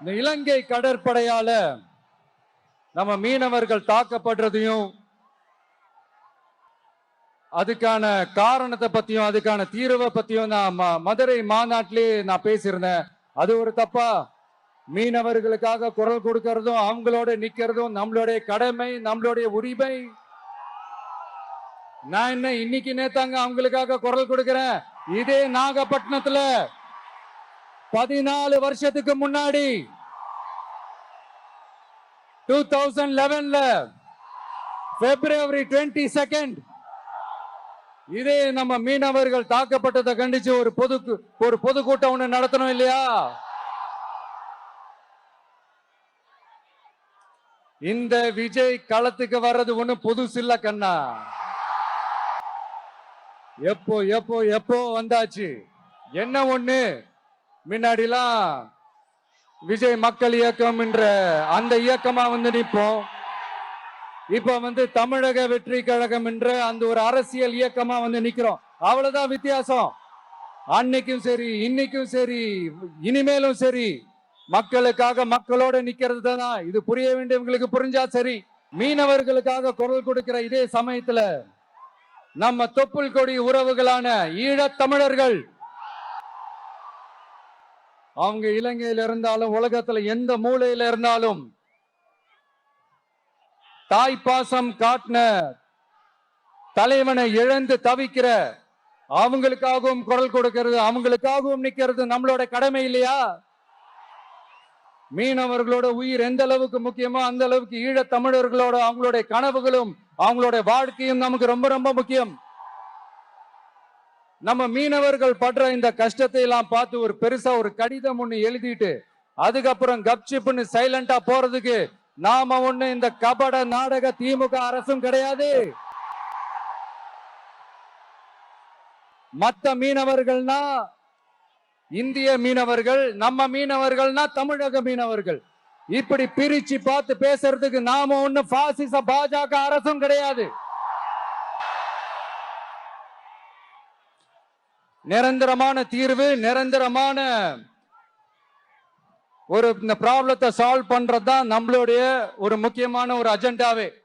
இந்த இலங்கை கடற்படையால நம்ம மீனவர்கள் தாக்கப்படுறதையும் அதுக்கான காரணத்தை பத்தியும் அதுக்கான தீர்வை பத்தியும் நான் மதுரை மாநாட்டிலே நான் பேசியிருந்தேன். அது ஒரு தப்பா? மீனவர்களுக்காக குரல் கொடுக்கறதும் அவங்களோட நிக்கிறதும் நம்மளுடைய கடமை, நம்மளுடைய உரிமை. நான் என்ன இன்னைக்கு நேத்தாங்க அவங்களுக்காக குரல் கொடுக்கிறேன். இதே நாகப்பட்டினத்துல 14 வருஷத்துக்கு முன்னாடி 2011ல February 22nd இதே நம்ம மீனவர்கள் தாக்கப்பட்டதை கண்டிச்சு ஒரு பொதுக்கூட்டம் ஒண்ணு நடத்தணும் இல்லையா? இந்த விஜய் களத்துக்கு வர்றது ஒண்ணு புதுசு இல்ல கண்ணா. எப்போ எப்போ எப்போ வந்தாச்சு. என்ன ஒண்ணு, முன்னாடிலாம் விஜய் மக்கள் இயக்கம் என்ற அந்த இயக்கமா நிற்போம். இப்ப தமிழக வெற்றி கழகம் என்ற அந்த ஒரு அரசியல் இயக்கமா நிக்கிறோம். அவ்வளவுதான் வித்தியாசம். அன்னைக்கும் சரி, இன்னைக்கும் சரி, இனிமேலும் சரி, மக்களுக்காக மக்களோட நிக்கிறது தான். இது புரிய வேண்டியவங்களுக்கு புரிஞ்சா சரி. மீனவர்களுக்காக குரல் கொடுக்கிற இதே சமயத்துல நம்ம தொப்புள் கொடி உறவுகளான ஈழத் தமிழர்கள், அவங்க இலங்கையில இருந்தாலும் உலகத்துல எந்த மூலையில இருந்தாலும் தாய்ப்பாசம் காட்டின தலைவனை இழந்து தவிக்கிற அவங்களுக்காகவும் குரல் கொடுக்கிறது, அவங்களுக்காகவும் நிக்கிறது நம்மளோட கடமை இல்லையா? மீனவர்களோட உயிர் எந்த அளவுக்கு முக்கியமோ அந்த அளவுக்கு ஈழத் தமிழர்களோட அவங்களுடைய கனவுகளும் அவங்களுடைய வாழ்க்கையும் நமக்கு ரொம்ப ரொம்ப முக்கியம். நம்ம மீனவர்கள் படுற இந்த கஷ்டத்தை எல்லாம் பார்த்து ஒரு பெருசா ஒரு கடிதம் ஒண்ணு எழுதிட்டு அதுக்கப்புறம் கப்சிப்னு சைலண்டா போறதுக்கு நாம ஒண்ணு இந்த கபட நாடக திமுக அரசும் கிடையாது. மத்த மீனவர்கள்னா இந்திய மீனவர்கள், நம்ம மீனவர்கள்னா தமிழக மீனவர்கள். இப்படி பிரிச்சு பார்த்து பேசுறதுக்கு நாம ஒண்ணு பாசிச பாஜக அரசும் கிடையாது. நிரந்தரமான தீர்வு, நிரந்தரமான ஒரு இந்த ப்ராப்ளத்தை சால்வ் பண்றதுதான் நம்மளுடைய ஒரு முக்கியமான ஒரு அஜெண்டாவே.